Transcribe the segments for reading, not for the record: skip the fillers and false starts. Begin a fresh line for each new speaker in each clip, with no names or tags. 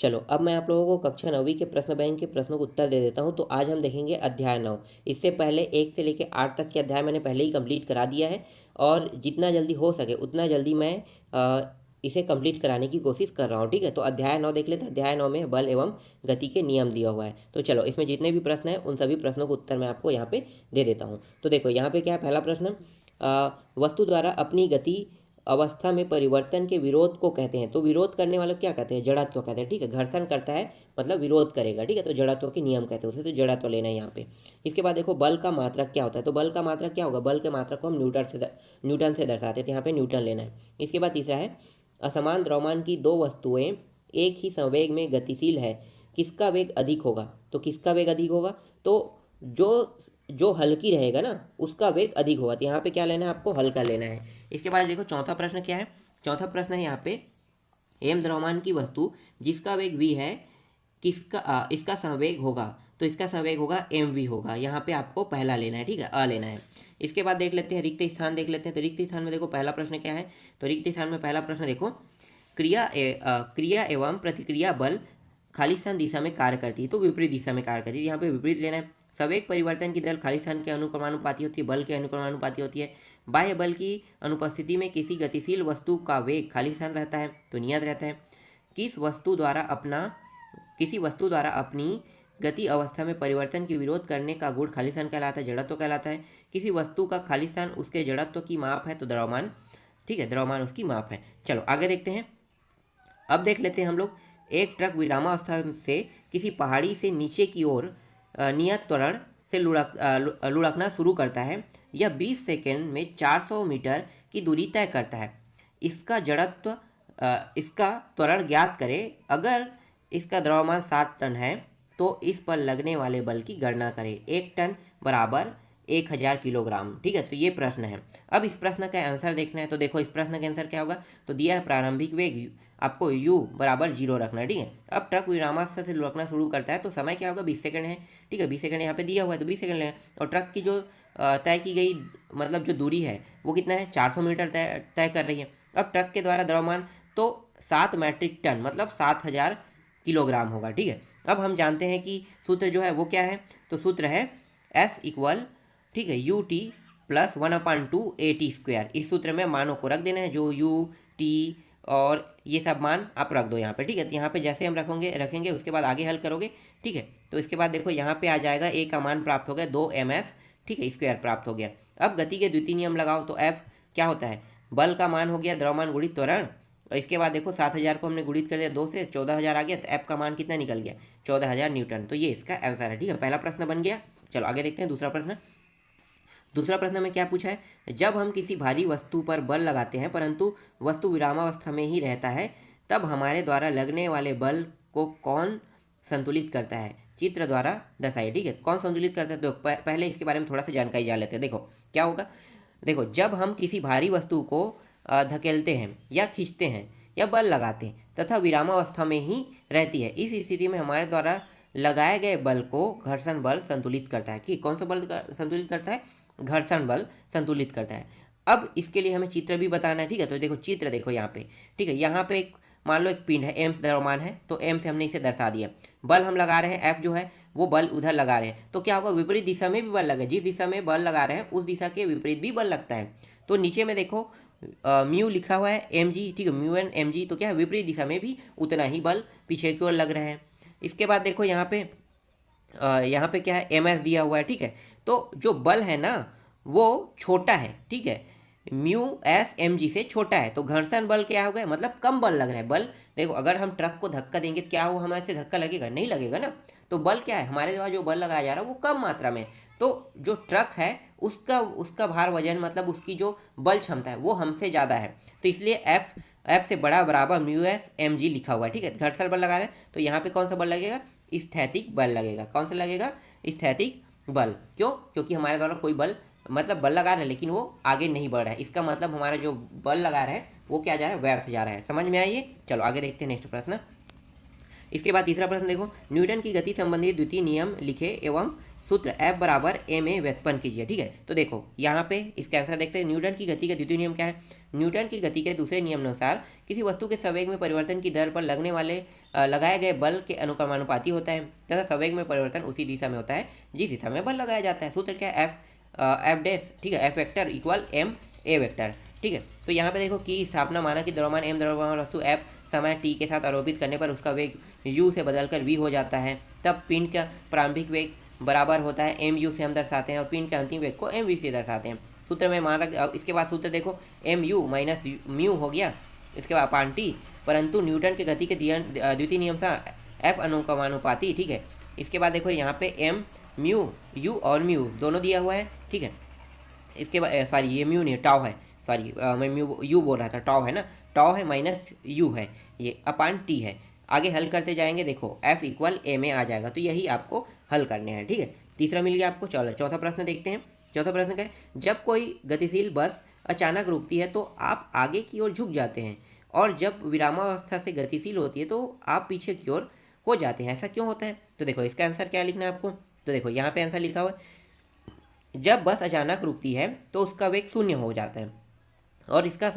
चलो अब मैं आप लोगों को कक्षा 9वीं के प्रश्न बैंक के प्रश्नों को उत्तर दे देता हूँ। तो आज हम देखेंगे अध्याय 9। इससे पहले 1 से लेकर 8 तक के अध्याय मैंने पहले ही कंप्लीट करा दिया है और जितना जल्दी हो सके उतना जल्दी मैं इसे कंप्लीट कराने की कोशिश कर रहा हूँ। ठीक है, तो अध्याय 9 देख लेते हैं। अध्याय 9 में बल एवं गति के नियम दिया हुआ है। तो चलो इसमें जितने भी प्रश्न हैं उन सभी प्रश्नों को उत्तर मैं आपको यहाँ पे दे देता हूँ। तो देखो यहाँ पे क्या है, पहला प्रश्न, वस्तु द्वारा अपनी गति अवस्था में परिवर्तन के विरोध को कहते हैं। तो विरोध करने वाले क्या कहते हैं, जड़त्व कहते हैं। ठीक है, घर्षण करता है मतलब विरोध करेगा। ठीक है, तो जड़त्व के नियम कहते हैं उसे, तो जड़त्व लेना है यहाँ पे। इसके बाद देखो बल का मात्रक क्या होता है। तो बल का मात्रक क्या होगा, बल के मात्रक को हम न्यूटन से दर्शाते हैं, तो यहाँ पे न्यूटन लेना है। इसके बाद तीसरा है, असमान द्रव्यमान की दो वस्तुएं एक ही संवेग में गतिशील है, किसका वेग अधिक होगा। तो किसका वेग अधिक होगा, तो जो जो हल्की रहेगा ना उसका वेग अधिक होगा। तो यहाँ पे क्या लेना है, आपको हल्का लेना है। इसके बाद देखो चौथा प्रश्न क्या है। चौथा प्रश्न है यहाँ पे, एम द्रव्यमान की वस्तु जिसका वेग v है इसका संवेग होगा। तो इसका संवेग होगा mv होगा। यहाँ पे आपको पहला लेना है, ठीक है, अ लेना है। इसके बाद देख लेते हैं रिक्त स्थान देख लेते हैं। तो रिक्त स्थान में देखो पहला प्रश्न क्या है। तो रिक्त स्थान में पहला प्रश्न देखो, क्रिया एवं प्रतिक्रिया बल खाली स्थान दिशा में कार्य करती है। तो विपरीत दिशा में कार्य करती है, यहाँ पे विपरीत लेना है। संवेग परिवर्तन की दर खाली स्थान के अनुक्रमानुपाती होती है, बल के अनुक्रमानुपाती होती है। बाह्य बल की अनुपस्थिति में किसी गतिशील वस्तु का वेग खाली स्थान रहता है, तो नियत रहता है। किसी वस्तु द्वारा अपनी गति अवस्था में परिवर्तन की विरोध करने का गुण खाली स्थान कहलाता है, जड़त्व कहलाता है। किसी वस्तु का खाली स्थान उसके जड़त्व की माप है, तो द्रव्यमान। ठीक है, द्रव्यमान उसकी माप है। चलो आगे देखते हैं। अब देख लेते हैं हम लोग, एक ट्रक विरामावस्था से किसी पहाड़ी से नीचे की ओर नियत त्वरण से लुढ़कना शुरू करता है। यह 20 सेकंड में 400 मीटर की दूरी तय करता है। इसका त्वरण ज्ञात करें। अगर इसका द्रव्यमान 7 टन है तो इस पर लगने वाले बल की गणना करें। 1 टन बराबर 1000 किलोग्राम। ठीक है, तो ये प्रश्न है। अब इस प्रश्न का आंसर देखना है। तो देखो इस प्रश्न का आंसर क्या होगा। तो दिया है प्रारंभिक वेग आपको u बराबर 0 रखना है। ठीक है, अब ट्रक विरामावस्था से लुढ़कना शुरू करता है तो समय क्या होगा, 20 सेकंड है। ठीक है, 20 सेकंड यहाँ पे दिया हुआ है, तो 20 सेकंड लेना। और ट्रक की जो तय की गई मतलब जो दूरी है वो कितना है, 400 मीटर तय कर रही है। अब ट्रक के द्वारा द्रव्यमान तो 7 मैट्रिक टन मतलब 7000 किलोग्राम होगा। ठीक है, अब हम जानते हैं कि सूत्र जो है वो क्या है। तो सूत्र है S इक्वल, ठीक है, यू टी प्लस 1/2 AT²। इस सूत्र में मानों को रख देना है, जो u t और ये सब मान आप रख दो यहाँ पे। ठीक है, तो यहाँ पे जैसे हम रखेंगे उसके बाद आगे हल करोगे। ठीक है, तो इसके बाद देखो यहाँ पे आ जाएगा a का मान प्राप्त हो गया 2ms, ठीक है, स्क्वायर प्राप्त हो गया। अब गति के द्वितीय नियम लगाओ। तो F क्या होता है, बल का मान हो गया द्रव्यमान गुणित त्वरण। और इसके बाद देखो 7000 को हमने गुणित कर दिया 2 से, 14000 आ गया। तो F का मान कितना निकल गया, 14000 न्यूटन। तो ये इसका आंसर है। ठीक है, पहला प्रश्न बन गया। चलो आगे देखते हैं दूसरा प्रश्न। दूसरा प्रश्न में क्या पूछा है, जब हम किसी भारी वस्तु पर बल लगाते हैं परंतु वस्तु विरामावस्था में ही रहता है, तब हमारे द्वारा लगने वाले बल को कौन संतुलित करता है, चित्र द्वारा दर्शाइए। ठीक है, कौन संतुलित करता है। तो पहले इसके बारे में थोड़ा सा जानकारी जान लेते हैं। देखो क्या होगा, देखो जब हम किसी भारी वस्तु को धकेलते हैं या खींचते हैं या बल लगाते हैं तथा विरामावस्था में ही रहती है, इस स्थिति में हमारे द्वारा लगाए गए बल को घर्षण बल संतुलित करता है। कि कौन सा बल संतुलित करता है, घर्षण बल संतुलित करता है। अब इसके लिए हमें चित्र भी बताना है। ठीक है, तो देखो चित्र देखो यहाँ पे। ठीक है, यहाँ पे एक मान लो एक पिंड है, m से द्रव्यमान है, तो m से हमने इसे दर्शा दिया। बल हम लगा रहे हैं, F जो है वो बल उधर लगा रहे हैं। तो क्या होगा, विपरीत दिशा में भी बल लगे, जिस दिशा में बल लगा रहे हैं उस दिशा के विपरीत भी बल लगता है। तो नीचे में देखो म्यू लिखा हुआ है mg, ठीक है, म्यू एन mg, तो क्या है, विपरीत दिशा में भी उतना ही बल पीछे की ओर लग रहे हैं। इसके बाद देखो यहाँ पे क्या है, ms दिया हुआ है। ठीक है, तो जो बल है ना वो छोटा है। ठीक है, म्यू एस एम जी से छोटा है, तो घर्षण बल क्या हो गया, मतलब कम बल लग रहा है। बल देखो अगर हम ट्रक को धक्का देंगे तो क्या होगा, हमारे से धक्का लगेगा, नहीं लगेगा ना। तो बल क्या है, हमारे द्वारा जो बल लगाया जा रहा है वो कम मात्रा में। तो जो ट्रक है उसका भार वजन मतलब उसकी जो बल क्षमता है वो हमसे ज़्यादा है। तो इसलिए एफ से बड़ा बराबर म्यू एस एम जी लिखा हुआ है। ठीक है, घर्षण बल लगा रहे हैं तो यहाँ पे कौन सा बल लगेगा, स्थैतिक बल लगेगा। कौन सा लगेगा, स्थैतिक बल। क्यों, क्योंकि हमारे द्वारा कोई बल मतलब बल लगा रहे हैं लेकिन वो आगे नहीं बढ़ रहा है, इसका मतलब हमारा जो बल लगा रहा है वो क्या जा रहा है, व्यर्थ जा रहा है। समझ में आइए। चलो आगे देखते हैं नेक्स्ट प्रश्न। इसके बाद तीसरा प्रश्न देखो, न्यूटन की गति संबंधी द्वितीय नियम लिखे एवं सूत्र F बराबर m में व्युत्पन्न कीजिए। ठीक है, तो देखो यहाँ पे इसका आंसर देखते हैं। न्यूटन की गति का द्वितीय नियम क्या है? न्यूटन की गति के दूसरे नियम अनुसार किसी वस्तु के संवेग में परिवर्तन की दर पर लगाए गए बल के अनुक्रमानुपाती होता है तथा संवेग में परिवर्तन उसी दिशा में होता है जिस दिशा में बल लगाया जाता है। सूत्र क्या है? एफ डैश, ठीक है, f vector equal m a vector. ठीक है, तो यहाँ पे देखो की स्थापना माना कि द्रव्यमान m द्रव्यमान वस्तु F समय t के साथ आरोपित करने पर उसका वेग u से बदलकर v हो जाता है। तब पिंड का प्रारंभिक वेग बराबर होता है mu से हम दर्शाते हैं और पिंड के अंतिम वेग को mv से दर्शाते हैं। सूत्र में मान रख, इसके बाद सूत्र देखो mu माइनस म्यू हो गया, इसके बाद अपान t, परंतु न्यूटन के गति के द्वितीय नियम से F अनुक्रमानुपाती। ठीक है, इसके बाद देखो यहाँ पे m म्यू u और म्यू दोनों दिया हुआ है। ठीक है, इसके बाद सॉरी ये म्यू नहीं टाउ है, सॉरी मैं म्यू यू बोल रहा था, टाउ है ना, टाउ है माइनस यू है, ये अपान टी है। आगे हल करते जाएंगे, देखो एफ इक्वल ए में आ जाएगा, तो यही आपको हल करने हैं। ठीक है, तीसरा मिल गया आपको। चलो चौथा प्रश्न देखते हैं। चौथा प्रश्न क्या है? जब कोई गतिशील बस अचानक रुकती है तो आप आगे की ओर झुक जाते हैं और जब विरामावस्था से गतिशील होती है तो आप पीछे की ओर हो जाते हैं, ऐसा क्यों होता है? तो देखो इसका आंसर क्या लिखना है आपको। तो देखो यहाँ पे आंसर लिखा हुआ है, जब बस अचानक रुकती है तो उसका वेग शून्य हो जाता है और इसका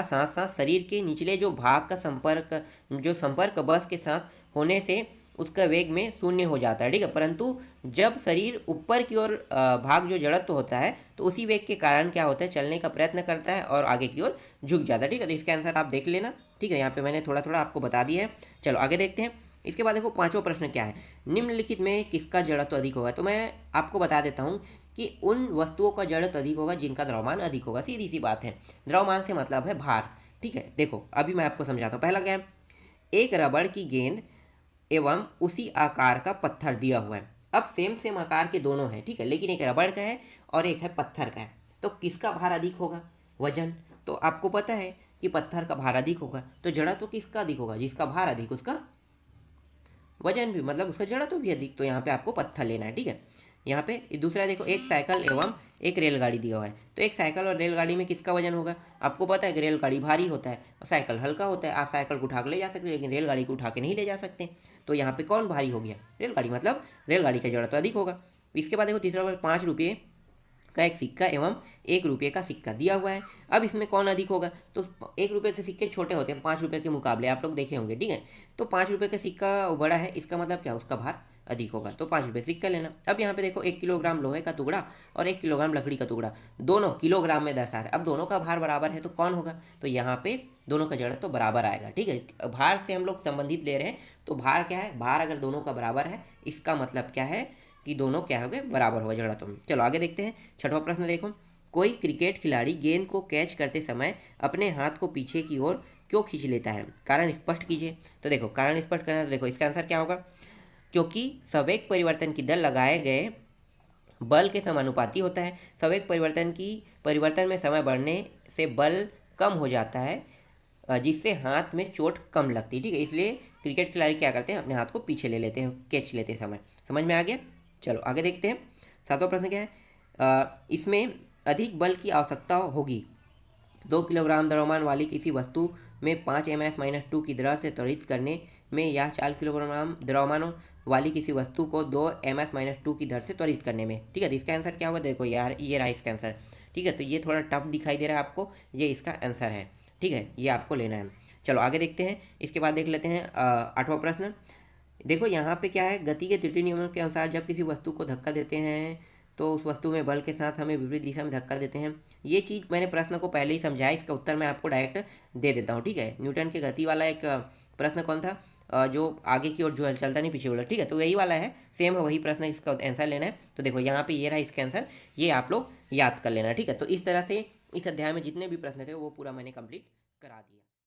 साथ साथ शरीर के निचले जो भाग का संपर्क बस के साथ होने से उसका वेग में शून्य हो जाता है। ठीक है, परंतु जब शरीर ऊपर की ओर भाग जो जड़त्व होता है तो उसी वेग के कारण क्या होता है, चलने का प्रयत्न करता है और आगे की ओर झुक जाता है। ठीक है, तो इसका आंसर आप देख लेना। ठीक है, यहाँ पे मैंने थोड़ा थोड़ा आपको बता दिया है। चलो आगे देखते हैं। इसके बाद देखो पांचवा प्रश्न क्या है? निम्नलिखित में किसका जड़त्व अधिक होगा? तो मैं आपको बता देता हूँ कि उन वस्तुओं का जड़त्व अधिक होगा जिनका द्रव्यमान अधिक होगा। सीधी सी बात है, द्रव्यमान से मतलब है भार। ठीक है, देखो अभी मैं आपको समझाता हूँ। पहला क्या है? एक रबड़ की गेंद एवं उसी आकार का पत्थर दिया हुआ है। अब सेम आकार के दोनों हैं, ठीक है, लेकिन एक रबड़ का है और एक है पत्थर का है, तो किसका भार अधिक होगा? वजन। तो आपको पता है कि पत्थर का भार अधिक होगा, तो जड़त्व किसका अधिक होगा? जिसका भार अधिक उसका वजन भी, मतलब उसका जड़त्व भी अधिक। तो यहाँ पे आपको पत्थर लेना है। ठीक है, यहाँ पे दूसरा देखो, एक साइकिल एवं एक रेलगाड़ी दिया हुआ है, तो एक साइकिल और रेलगाड़ी में किसका वजन होगा? आपको पता है कि रेलगाड़ी भारी होता है और साइकिल हल्का होता है। आप साइकिल को उठा के ले जा सकते हैं लेकिन रेलगाड़ी को उठा के नहीं ले जा सकते। तो यहाँ पे कौन भारी हो गया? रेलगाड़ी, मतलब रेलगाड़ी का जड़त्व अधिक होगा। इसके बाद देखो तीसरा, 5 रुपये का एक सिक्का एवं 1 रुपये का सिक्का दिया हुआ है। अब इसमें कौन अधिक होगा? तो 1 रुपये के सिक्के छोटे होते हैं 5 रुपये के मुकाबले, आप लोग देखे होंगे। ठीक है, तो 5 रुपये का सिक्का बड़ा है, इसका मतलब क्या? उसका भार अधिक होगा, तो 5 रुपये सिक्का लेना। अब यहाँ पे देखो 1 किलोग्राम लोहे का टुकड़ा और 1 किलोग्राम लकड़ी का टुकड़ा, दोनों किलोग्राम में दर्शा है। अब दोनों का भार बराबर है तो कौन होगा? तो यहाँ पे दोनों का जड़त्व तो बराबर आएगा। ठीक है, भार से हम लोग संबंधित ले रहे हैं, तो भार क्या है? भार अगर दोनों का बराबर है इसका मतलब क्या है कि दोनों क्या हो गए? बराबर हो जड़त्व में। चलो आगे देखते हैं। छठवां प्रश्न देखो, कोई क्रिकेट खिलाड़ी गेंद को कैच करते समय अपने हाथ को पीछे की ओर क्यों खींच लेता है? कारण स्पष्ट कीजिए। तो देखो कारण स्पष्ट करना है, तो देखो इसका आंसर क्या होगा? क्योंकि संवेग परिवर्तन की दर लगाए गए बल के समानुपाती होता है। संवेग परिवर्तन में समय बढ़ने से बल कम हो जाता है जिससे हाथ में चोट कम लगती है। ठीक है, इसलिए क्रिकेट खिलाड़ी क्या करते हैं? अपने हाथ को पीछे ले लेते हैं कैच लेते समय। समझ में आ गया? चलो आगे देखते हैं। सातवां प्रश्न क्या है? इसमें अधिक बल की आवश्यकता होगी। 2 किलोग्राम द्रव्यमान वाली किसी वस्तु में 5 ms-2 की दर से त्वरित करने में या 4 किलोग्राम द्रव्यमान वाली किसी वस्तु को 2 ms-2 की दर से त्वरित करने में। ठीक है, तो इसका आंसर क्या होगा? देखो यार ये रहा इसका आंसर। ठीक है, तो ये थोड़ा टफ दिखाई दे रहा है आपको, ये इसका आंसर है। ठीक है, ये आपको लेना है। चलो आगे देखते हैं। इसके बाद देख लेते हैं 8वां प्रश्न। देखो यहाँ पे क्या है? गति के तृतीय नियम के अनुसार जब किसी वस्तु को धक्का देते हैं तो उस वस्तु में बल के साथ हमें विपरीत दिशा में धक्का देते हैं। ये चीज़ मैंने प्रश्न को पहले ही समझाया, इसका उत्तर मैं आपको डायरेक्ट दे देता हूँ। ठीक है, न्यूटन के गति वाला एक प्रश्न कौन था? जो आगे की ओर जो चलता नहीं पीछे उलट। ठीक है, तो यही वाला है, सेम है वही प्रश्न, इसका आंसर लेना है। तो देखो यहाँ पे ये रहा इसका आंसर, ये आप लोग याद कर लेना। ठीक है, तो इस तरह से इस अध्याय में जितने भी प्रश्न थे वो पूरा मैंने कंप्लीट करा दिया।